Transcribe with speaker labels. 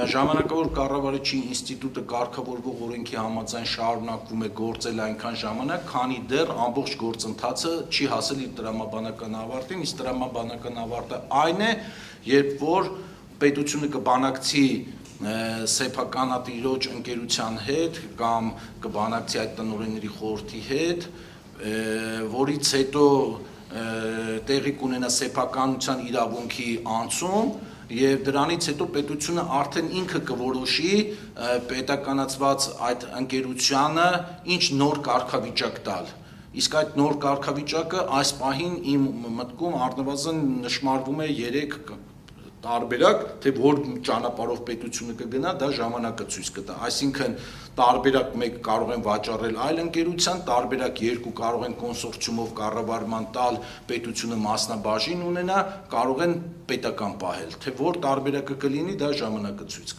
Speaker 1: Ժամանակավոր կառավարիչի ինստիտուտը կարգավորվող օրենքի համաձայն շարունակվում է գործել այնքան ժամանակ, քանի դեռ ամբողջ գործընթացը չի հասել իր տրամաբանական ավարտին, իսկ տրամաբանական ավարտը այն է, երբ որ պետությունը կբանակցի սեփականատիրոջ ընկերության հետ կամ կբանակցի այդ տնօրենների խորհրդի հետ, որից հետո տեղի կունենա սեփականության իրավունքի անցում եւ դրանից հետո պետությունը արդեն ինքը կորոշի պետականացված այդ ընկերությանը ինչ նոր կարգավիճակ տալ։ Իսկ այդ նոր կարգավիճակը այս պահին իմ մտքում առնվազն նշмарվում է 3 տարբերակ, թե որ ճանապարհով պետությունը կգնա, դա ժամանակը ցույց կտա։ Այսինքն տարբերակ 1 կարող են վաճառել այլ ընկերության, տարբերակ 2 կարող են կոնսորցիումով կառավարման տալ, պետությունը մասնաբաժին ունենա, կարող են պետական պահել, թե որ տարբերակը կլինի, դա ժամանակը ցույց